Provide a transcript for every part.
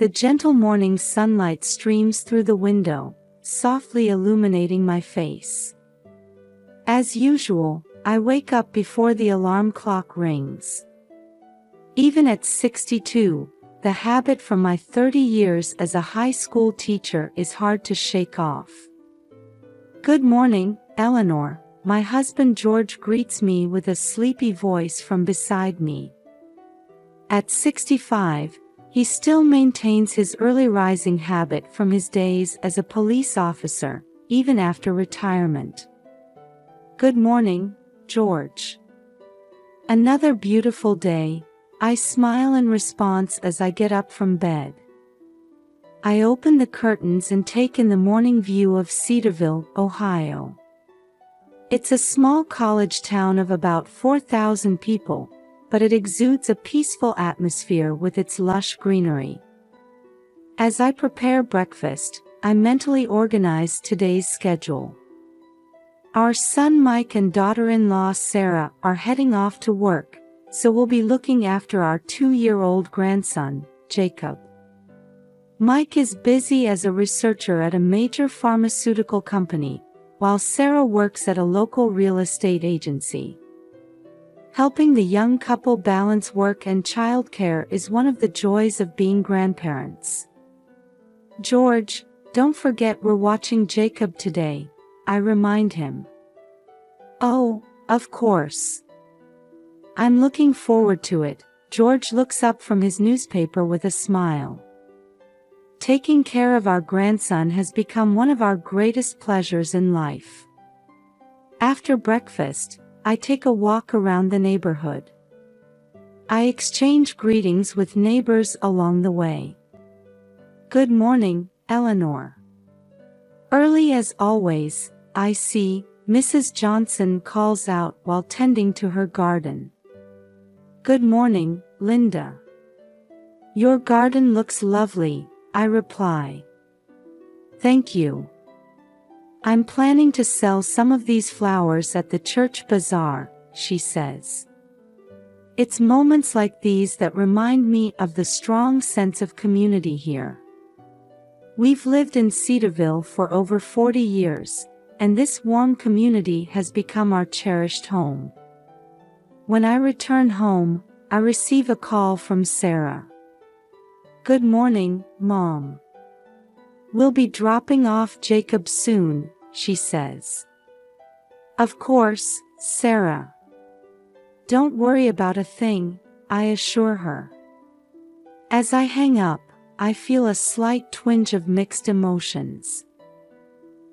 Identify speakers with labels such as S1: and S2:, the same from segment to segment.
S1: The gentle morning sunlight streams through the window, softly illuminating my face. As usual, I wake up before the alarm clock rings. Even at 62, the habit from my 30 years as a high school teacher is hard to shake off. "Good morning, Eleanor," my husband George greets me with a sleepy voice from beside me. At 65, he still maintains his early rising habit from his days as a police officer, even after retirement. "Good morning, George." "Another beautiful day," I smile in response as I get up from bed. I open the curtains and take in the morning view of Cedarville, Ohio. It's a small college town of about 4,000 people, but it exudes a peaceful atmosphere with its lush greenery. As I prepare breakfast, I mentally organize today's schedule. Our son Mike and daughter-in-law Sarah are heading off to work, so we'll be looking after our 2-year-old grandson, Jacob. Mike is busy as a researcher at a major pharmaceutical company, while Sarah works at a local real estate agency. Helping the young couple balance work and childcare is one of the joys of being grandparents. "George, don't forget we're watching Jacob today," I remind him. "Oh, of course. I'm looking forward to it." George looks up from his newspaper with a smile. Taking care of our grandson has become one of our greatest pleasures in life. After breakfast, I take a walk around the neighborhood. I exchange greetings with neighbors along the way. "Good morning, Eleanor." Early as always, I see, Mrs. Johnson calls out while tending to her garden. "Good morning, Linda." "Your garden looks lovely," I reply. "Thank you. I'm planning to sell some of these flowers at the church bazaar," she says. It's moments like these that remind me of the strong sense of community here. We've lived in Cedarville for over 40 years, and this warm community has become our cherished home. When I return home, I receive a call from Sarah. "Good morning, Mom. We'll be dropping off Jacob soon," she says. "Of course, Sarah. Don't worry about a thing," I assure her. As I hang up, I feel a slight twinge of mixed emotions.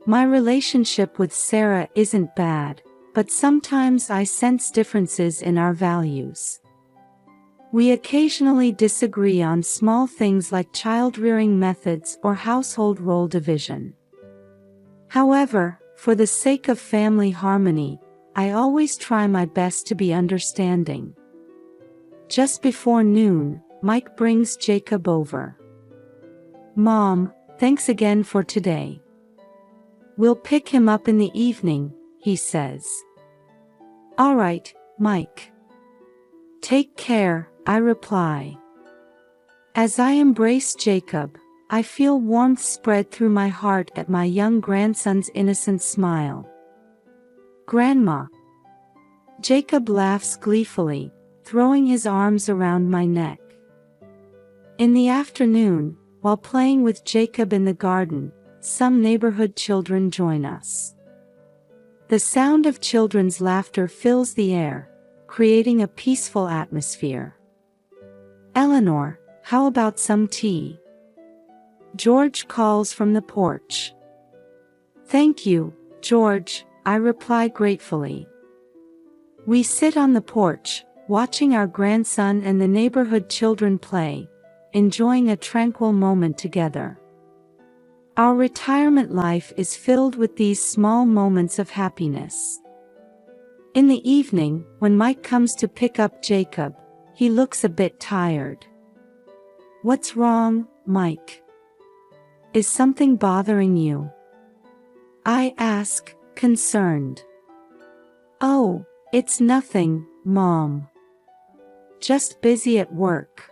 S1: My relationship with Sarah isn't bad, but sometimes I sense differences in our values. We occasionally disagree on small things like child-rearing methods or household role division. However, for the sake of family harmony, I always try my best to be understanding. Just before noon, Mike brings Jacob over. "Mom, thanks again for today. We'll pick him up in the evening," he says. "All right, Mike. Take care," I reply. As I embrace Jacob, I feel warmth spread through my heart at my young grandson's innocent smile. "Grandma." Jacob laughs gleefully, throwing his arms around my neck. In the afternoon, while playing with Jacob in the garden, some neighborhood children join us. The sound of children's laughter fills the air, creating a peaceful atmosphere. "Eleanor, how about some tea?" George calls from the porch. "Thank you, George," I reply gratefully. We sit on the porch, watching our grandson and the neighborhood children play, enjoying a tranquil moment together. Our retirement life is filled with these small moments of happiness. In the evening, when Mike comes to pick up Jacob, he looks a bit tired. "What's wrong, Mike? Is something bothering you?" I ask, concerned. "Oh, it's nothing, Mom. Just busy at work."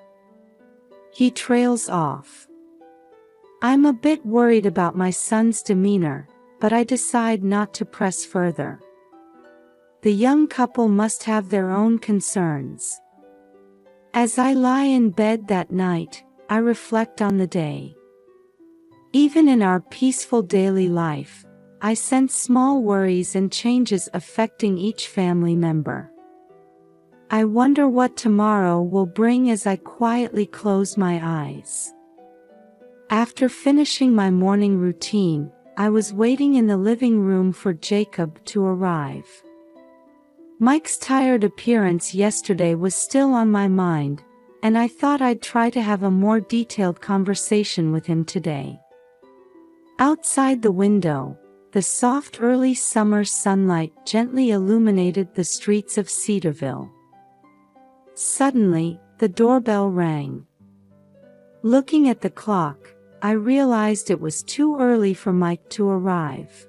S1: He trails off. I'm a bit worried about my son's demeanor, but I decide not to press further. The young couple must have their own concerns. As I lie in bed that night, I reflect on the day. Even in our peaceful daily life, I sense small worries and changes affecting each family member. I wonder what tomorrow will bring as I quietly close my eyes. After finishing my morning routine, I was waiting in the living room for Jacob to arrive. Mike's tired appearance yesterday was still on my mind, and I thought I'd try to have a more detailed conversation with him today. Outside the window, the soft early summer sunlight gently illuminated the streets of Cedarville. Suddenly, the doorbell rang. Looking at the clock, I realized it was too early for Mike to arrive.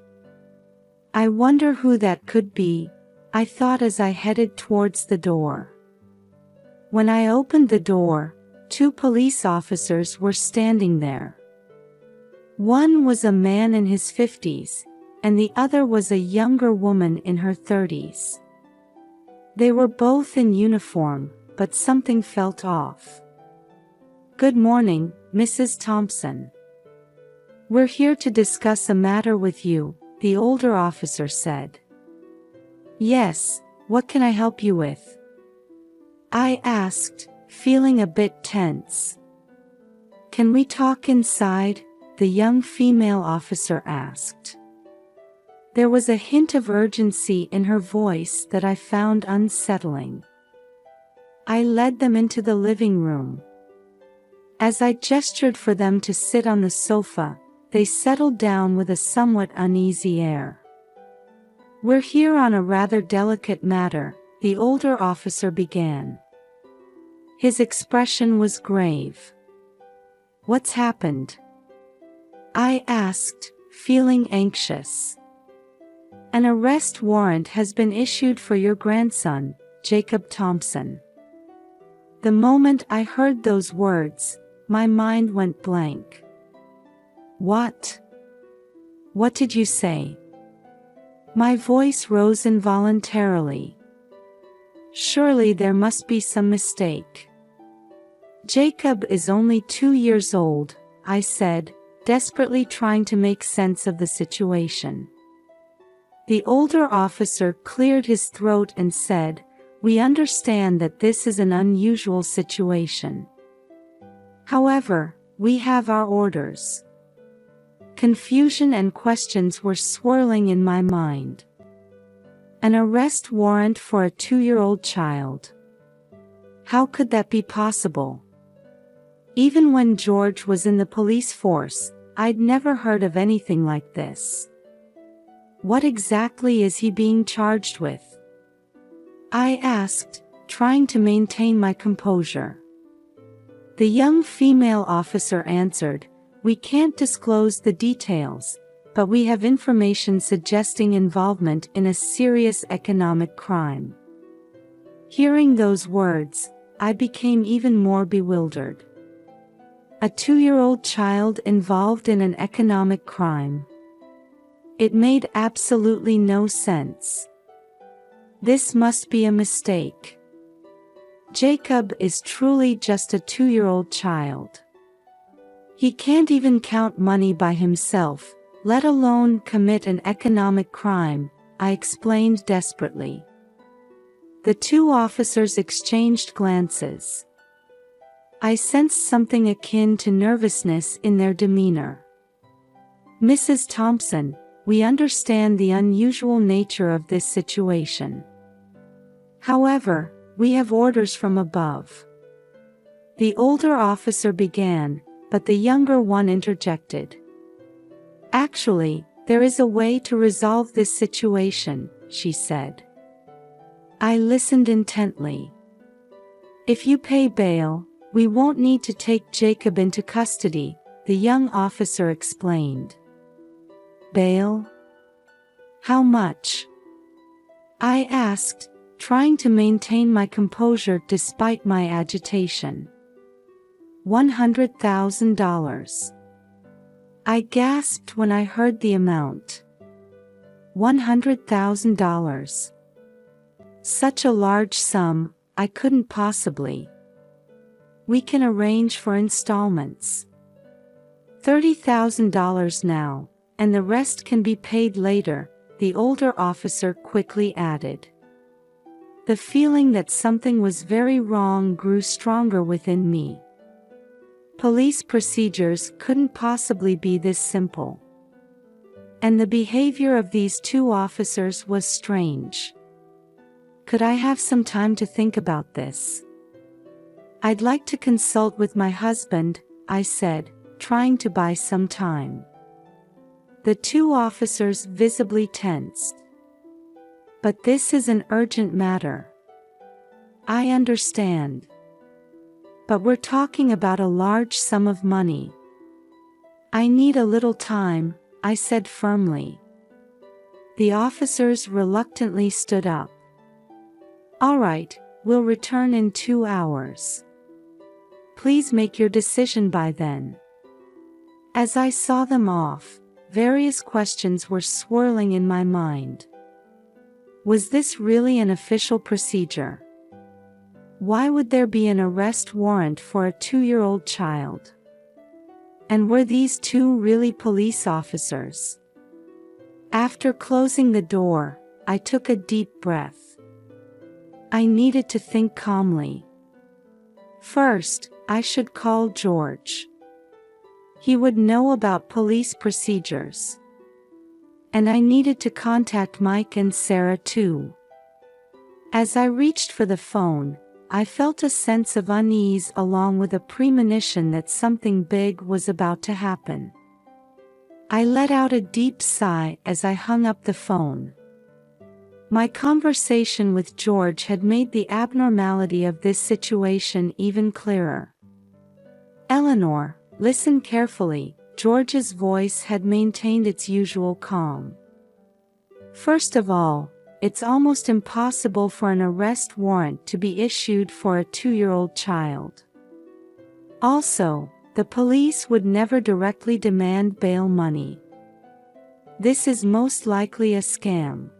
S1: I wonder who that could be, I thought as I headed towards the door. When I opened the door, 2 police officers were standing there. One was a man in his 50s, and the other was a younger woman in her 30s. They were both in uniform, but something felt off. "Good morning, Mrs. Thompson. We're here to discuss a matter with you," the older officer said. "Yes, what can I help you with?" I asked, feeling a bit tense. "Can we talk inside?" the young female officer asked. There was a hint of urgency in her voice that I found unsettling. I led them into the living room. As I gestured for them to sit on the sofa, they settled down with a somewhat uneasy air. "We're here on a rather delicate matter," the older officer began. His expression was grave. "What's happened?" I asked, feeling anxious. "An arrest warrant has been issued for your grandson, Jacob Thompson." The moment I heard those words, my mind went blank. "What? What did you say?" My voice rose involuntarily. Surely there must be some mistake. "Jacob is only 2 years old," I said, desperately trying to make sense of the situation. The older officer cleared his throat and said, "We understand that this is an unusual situation. However, we have our orders." Confusion and questions were swirling in my mind. An arrest warrant for a 2-year-old child. How could that be possible? Even when George was in the police force, I'd never heard of anything like this. What exactly is he being charged with? I asked, trying to maintain my composure. The young female officer answered, "We can't disclose the details, but we have information suggesting involvement in a serious economic crime." Hearing those words, I became even more bewildered. A 2-year-old child involved in an economic crime. It made absolutely no sense. This must be a mistake. Jacob is truly just a 2-year-old child. He can't even count money by himself, let alone commit an economic crime, I explained desperately. The 2 officers exchanged glances. I sensed something akin to nervousness in their demeanor. "Mrs. Thompson, we understand the unusual nature of this situation. However, we have orders from above." The older officer began, but the younger one interjected. "Actually, there is a way to resolve this situation," she said. I listened intently. "If you pay bail, we won't need to take Jacob into custody," the young officer explained. "Bail? How much?" I asked, trying to maintain my composure despite my agitation. $100,000. I gasped when I heard the amount. $100,000. Such a large sum, I couldn't possibly. We can arrange for installments. $30,000 now, and the rest can be paid later, the older officer quickly added. The feeling that something was very wrong grew stronger within me. Police procedures couldn't possibly be this simple. And the behavior of these two officers was strange. Could I have some time to think about this? I'd like to consult with my husband, I said, trying to buy some time. The two officers visibly tensed. But this is an urgent matter. I understand. But we're talking about a large sum of money. I need a little time, I said firmly. The officers reluctantly stood up. All right, we'll return in 2 hours. Please make your decision by then. As I saw them off, various questions were swirling in my mind. Was this really an official procedure? Why would there be an arrest warrant for a 2-year-old child? And were these two really police officers? After closing the door, I took a deep breath. I needed to think calmly. First, I should call George. He would know about police procedures. And I needed to contact Mike and Sarah too. As I reached for the phone, I felt a sense of unease along with a premonition that something big was about to happen. I let out a deep sigh as I hung up the phone. My conversation with George had made the abnormality of this situation even clearer. Eleanor, listen carefully. George's voice had maintained its usual calm. First of all, it's almost impossible for an arrest warrant to be issued for a 2-year-old child. Also, the police would never directly demand bail money. This is most likely a scam.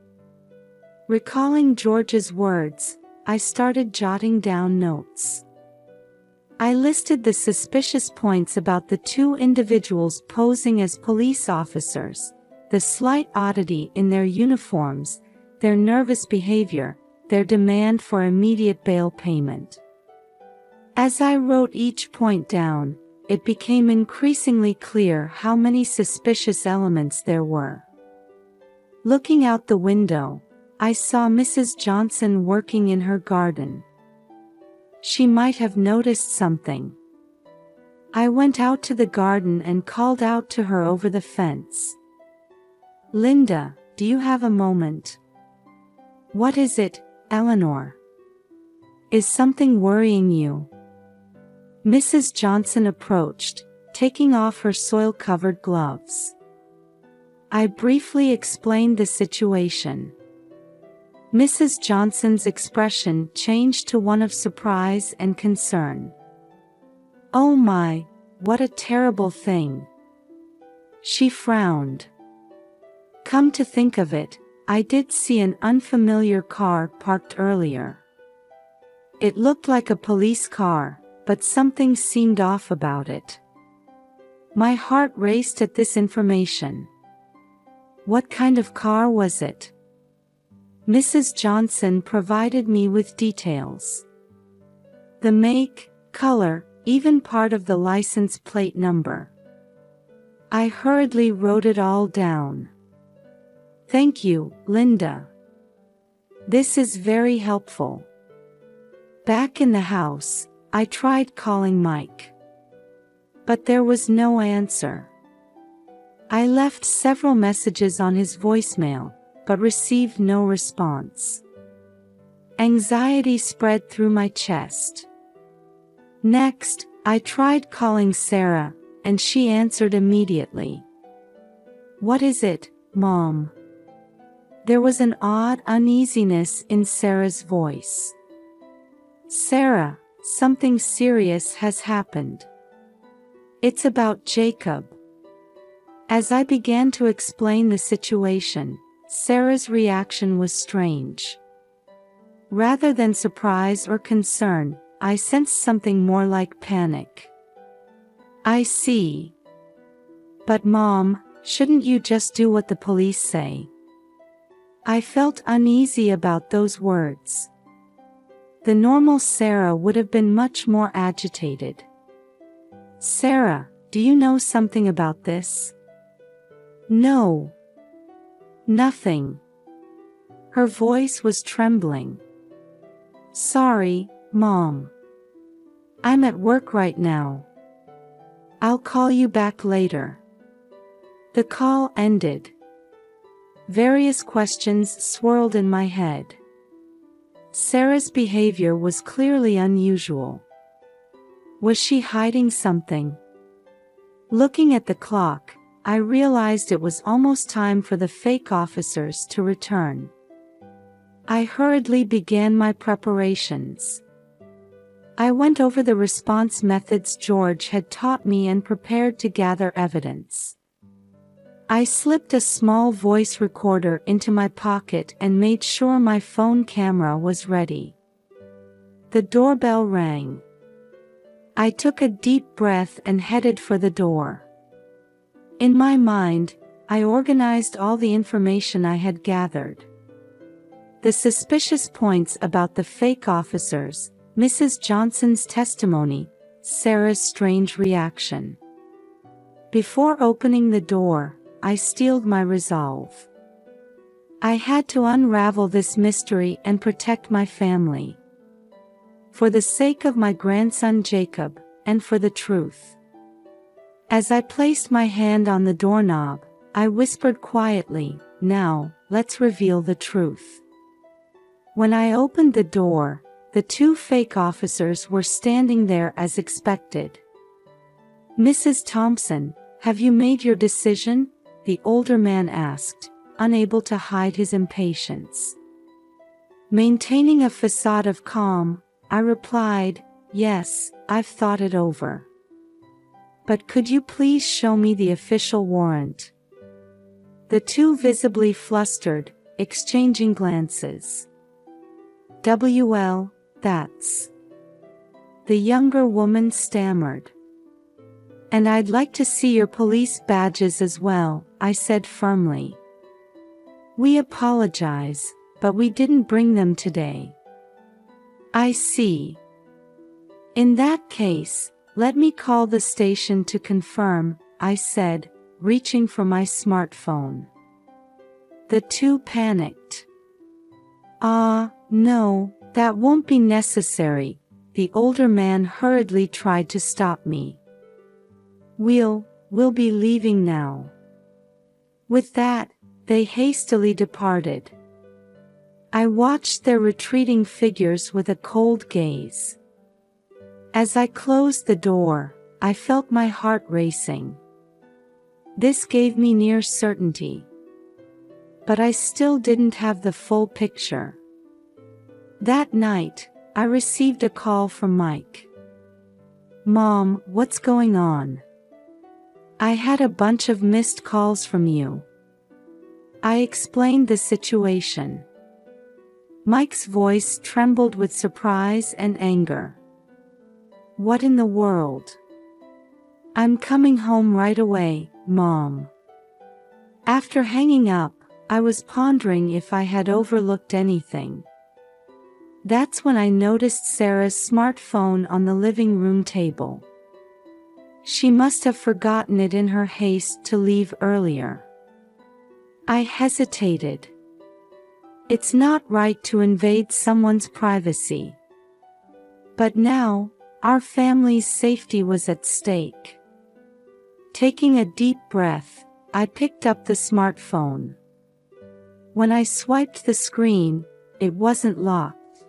S1: Recalling George's words, I started jotting down notes. I listed the suspicious points about the two individuals posing as police officers, the slight oddity in their uniforms, their nervous behavior, their demand for immediate bail payment. As I wrote each point down, it became increasingly clear how many suspicious elements there were. Looking out the window, I saw Mrs. Johnson working in her garden. She might have noticed something. I went out to the garden and called out to her over the fence. Linda, do you have a moment? What is it, Eleanor? Is something worrying you? Mrs. Johnson approached, taking off her soil-covered gloves. I briefly explained the situation. Mrs. Johnson's expression changed to one of surprise and concern. Oh my, what a terrible thing. She frowned. Come to think of it, I did see an unfamiliar car parked earlier. It looked like a police car, but something seemed off about it. My heart raced at this information. What kind of car was it? Mrs. Johnson provided me with details. The make, color, even part of the license plate number. I hurriedly wrote it all down. Thank you, Linda. This is very helpful. Back in the house, I tried calling Mike. But there was no answer. I left several messages on his voicemail, but received no response. Anxiety spread through my chest. Next, I tried calling Sarah, and she answered immediately. What is it, Mom? There was an odd uneasiness in Sarah's voice. Sarah, something serious has happened. It's about Jacob. As I began to explain the situation, Sarah's reaction was strange. Rather than surprise or concern, I sensed something more like panic. I see. But Mom, shouldn't you just do what the police say? I felt uneasy about those words. The normal Sarah would have been much more agitated. Sarah, do you know something about this? No. Nothing. Her voice was trembling. Sorry, Mom. I'm at work right now. I'll call you back later. The call ended. Various questions swirled in my head. Sarah's behavior was clearly unusual. Was she hiding something? Looking at the clock, I realized it was almost time for the fake officers to return. I hurriedly began my preparations. I went over the response methods George had taught me and prepared to gather evidence. I slipped a small voice recorder into my pocket and made sure my phone camera was ready. The doorbell rang. I took a deep breath and headed for the door. In my mind, I organized all the information I had gathered. The suspicious points about the fake officers, Mrs. Johnson's testimony, Sarah's strange reaction. Before opening the door, I steeled my resolve. I had to unravel this mystery and protect my family. For the sake of my grandson Jacob, and for the truth. As I placed my hand on the doorknob, I whispered quietly, "Now, let's reveal the truth." When I opened the door, the two fake officers were standing there as expected. "Mrs. Thompson, have you made your decision?" the older man asked, unable to hide his impatience. Maintaining a facade of calm, I replied, "Yes, I've thought it over. But could you please show me the official warrant?" The two visibly flustered, exchanging glances. "Well, that's..." The younger woman stammered. "And I'd like to see your police badges as well," I said firmly. "We apologize, but we didn't bring them today." "I see. In that case, let me call the station to confirm," I said, reaching for my smartphone. The two panicked. No, that won't be necessary," the older man hurriedly tried to stop me. We'll be leaving now." With that, they hastily departed. I watched their retreating figures with a cold gaze. As I closed the door, I felt my heart racing. This gave me near certainty. But I still didn't have the full picture. That night, I received a call from Mike. "Mom, what's going on? I had a bunch of missed calls from you." I explained the situation. Mike's voice trembled with surprise and anger. "What in the world?" "I'm coming home right away, Mom." After hanging up, I was pondering if I had overlooked anything. That's when I noticed Sarah's smartphone on the living room table. She must have forgotten it in her haste to leave earlier. I hesitated. It's not right to invade someone's privacy. But now, our family's safety was at stake. Taking a deep breath, I picked up the smartphone. When I swiped the screen, it wasn't locked.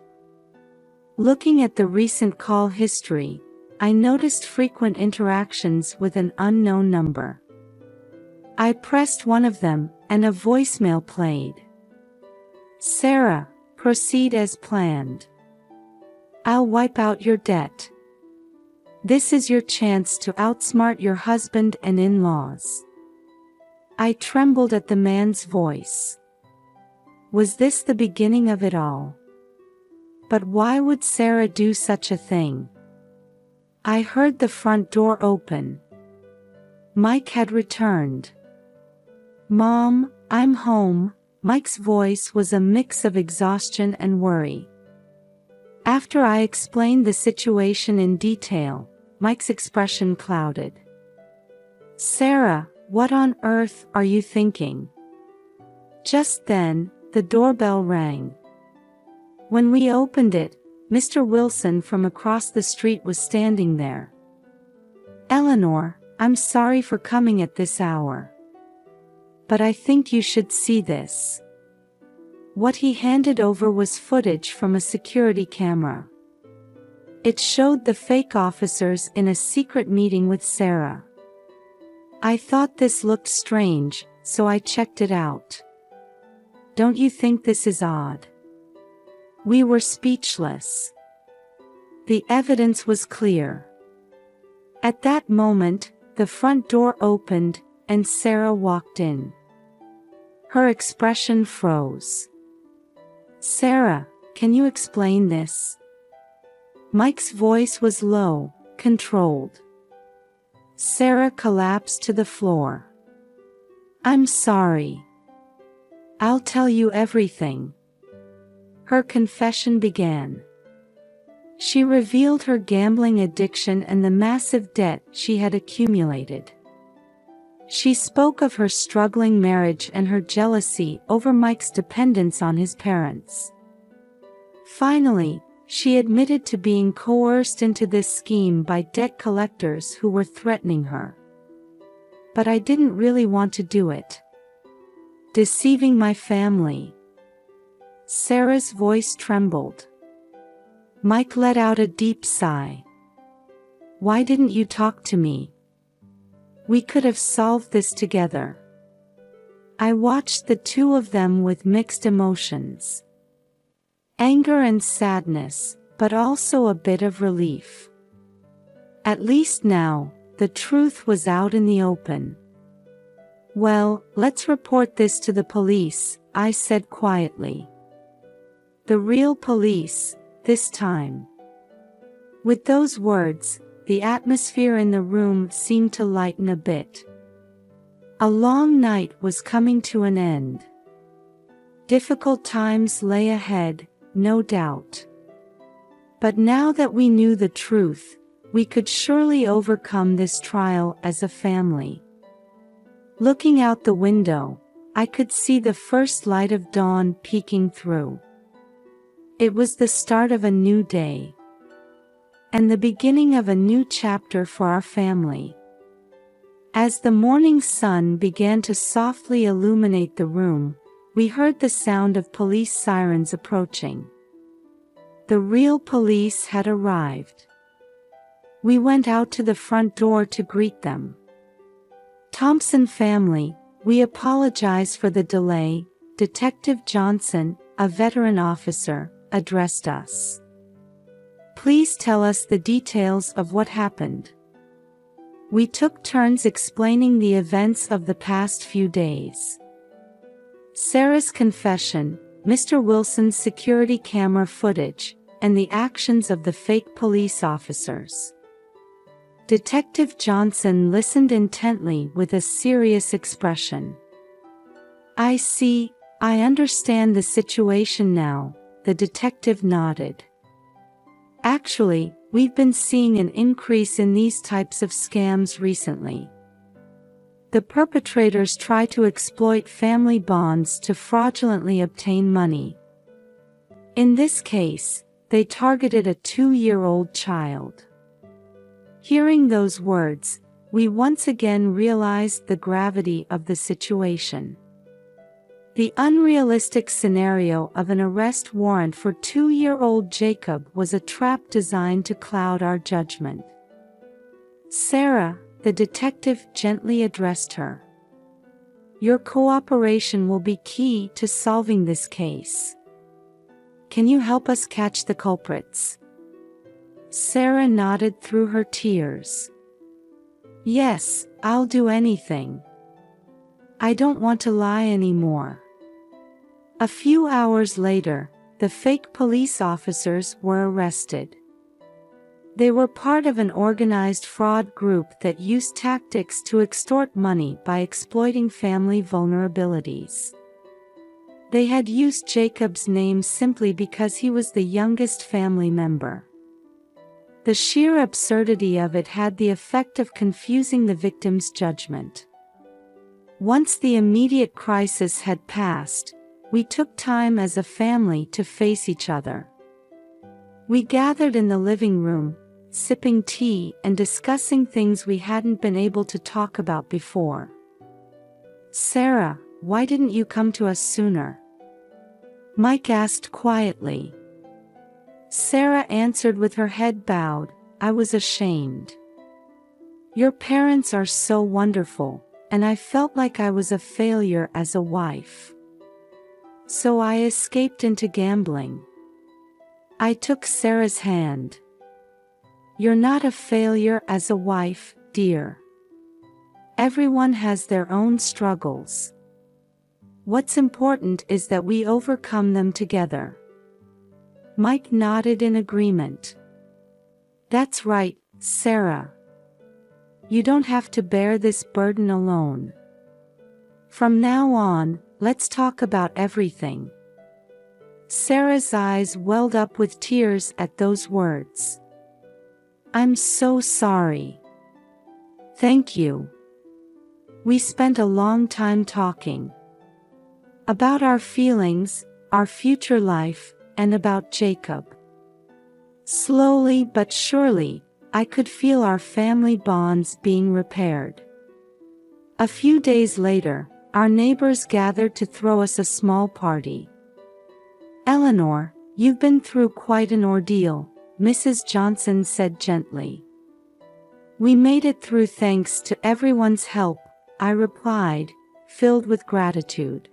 S1: Looking at the recent call history, I noticed frequent interactions with an unknown number. I pressed one of them, and a voicemail played. "Sarah, proceed as planned. I'll wipe out your debt." This is your chance to outsmart your husband and in-laws." I trembled at the man's voice. Was this the beginning of it all? But why would Sarah do such a thing? I heard the front door open. Mike had returned. "Mom, I'm home." Mike's voice was a mix of exhaustion and worry. After I explained the situation in detail, Mike's expression clouded. "Sarah, what on earth are you thinking?" Just then, the doorbell rang. When we opened it, Mr. Wilson from across the street was standing there. "Eleanor, I'm sorry for coming at this hour. But I think you should see this." What he handed over was footage from a security camera. It showed the fake officers in a secret meeting with Sarah. I thought this looked strange, so I checked it out. Don't you think this is odd? We were speechless. The evidence was clear. At that moment, the front door opened, and Sarah walked in. Her expression froze. "Sarah, can you explain this?" Mike's voice was low, controlled. Sarah collapsed to the floor. "I'm sorry. I'll tell you everything." Her confession began. She revealed her gambling addiction and the massive debt she had accumulated. She spoke of her struggling marriage and her jealousy over Mike's dependence on his parents. Finally, she admitted to being coerced into this scheme by debt collectors who were threatening her. "But I didn't really want to do it. Deceiving my family." Sarah's voice trembled. Mike let out a deep sigh. "Why didn't you talk to me? We could have solved this together." I watched the two of them with mixed emotions. Anger and sadness, but also a bit of relief. At least now, the truth was out in the open. "Well, let's report this to the police," I said quietly. "The real police, this time." With those words, the atmosphere in the room seemed to lighten a bit. A long night was coming to an end. Difficult times lay ahead, no doubt. But now that we knew the truth, we could surely overcome this trial as a family. Looking out the window, I could see the first light of dawn peeking through. It was the start of a new day. And the beginning of a new chapter for our family. As the morning sun began to softly illuminate the room, we heard the sound of police sirens approaching. The real police had arrived. We went out to the front door to greet them. "Thompson family, we apologize for the delay," Detective Johnson, a veteran officer, addressed us. "Please tell us the details of what happened." We took turns explaining the events of the past few days. Sarah's confession, Mr. Wilson's security camera footage, and the actions of the fake police officers. Detective Johnson listened intently with a serious expression. "I see, I understand the situation now," the detective nodded. "Actually, we've been seeing an increase in these types of scams recently. The perpetrators try to exploit family bonds to fraudulently obtain money. In this case, they targeted a 2-year-old child." Hearing those words, we once again realized the gravity of the situation. The unrealistic scenario of an arrest warrant for 2-year-old Jacob was a trap designed to cloud our judgment. "Sarah," the detective gently addressed her. "Your cooperation will be key to solving this case. Can you help us catch the culprits?" Sarah nodded through her tears. Yes, I'll do anything. I don't want to lie anymore. A few hours later, the fake police officers were arrested. They were part of an organized fraud group that used tactics to extort money by exploiting family vulnerabilities. They had used Jacob's name simply because he was the youngest family member. The sheer absurdity of it had the effect of confusing the victim's judgment. Once the immediate crisis had passed, we took time as a family to face each other. We gathered in the living room, sipping tea and discussing things we hadn't been able to talk about before. Sarah, why didn't you come to us sooner? Mike asked quietly. Sarah answered with her head bowed, I was ashamed. Your parents are so wonderful, and I felt like I was a failure as a wife. So I escaped into gambling. I took Sarah's hand. You're not a failure as a wife, dear. Everyone has their own struggles. What's important is that we overcome them together. Mike nodded in agreement. That's right, Sarah. You don't have to bear this burden alone. From now on, let's talk about everything. Sarah's eyes welled up with tears at those words. I'm so sorry. Thank you. We spent a long time talking. About our feelings, our future life, and about Jacob. Slowly but surely, I could feel our family bonds being repaired. A few days later, our neighbors gathered to throw us a small party. Eleanor, you've been through quite an ordeal, Mrs. Johnson said gently. We made it through thanks to everyone's help, I replied, filled with gratitude.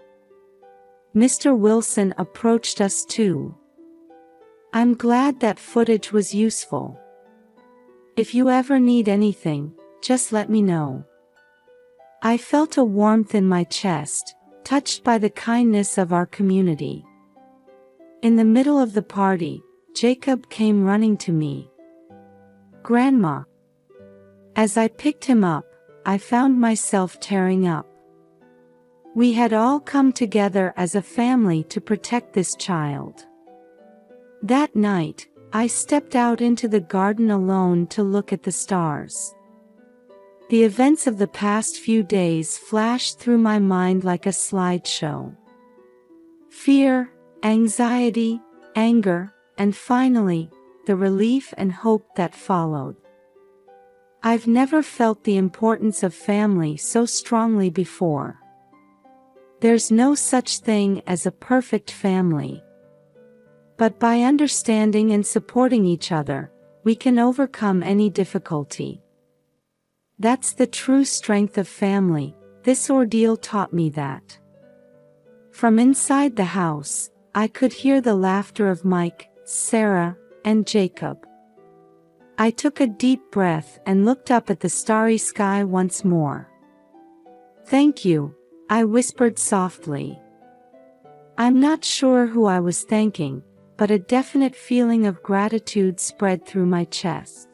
S1: Mr. Wilson approached us too. I'm glad that footage was useful. If you ever need anything, just let me know. I felt a warmth in my chest, touched by the kindness of our community. In the middle of the party, Jacob came running to me. Grandma. As I picked him up, I found myself tearing up. We had all come together as a family to protect this child. That night, I stepped out into the garden alone to look at the stars. The events of the past few days flashed through my mind like a slideshow. Fear, anxiety, anger, and finally, the relief and hope that followed. I've never felt the importance of family so strongly before. There's no such thing as a perfect family. But by understanding and supporting each other, we can overcome any difficulty. That's the true strength of family. This ordeal taught me that. From inside the house, I could hear the laughter of Mike, Sarah, and Jacob. I took a deep breath and looked up at the starry sky once more. Thank you, I whispered softly. I'm not sure who I was thanking, but a definite feeling of gratitude spread through my chest.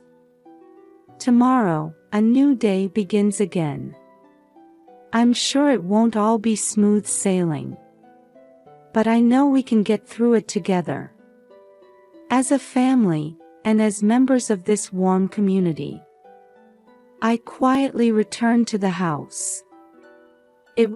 S1: Tomorrow, a new day begins again. I'm sure it won't all be smooth sailing. But I know we can get through it together. As a family, and as members of this warm community. I quietly returned to the house. It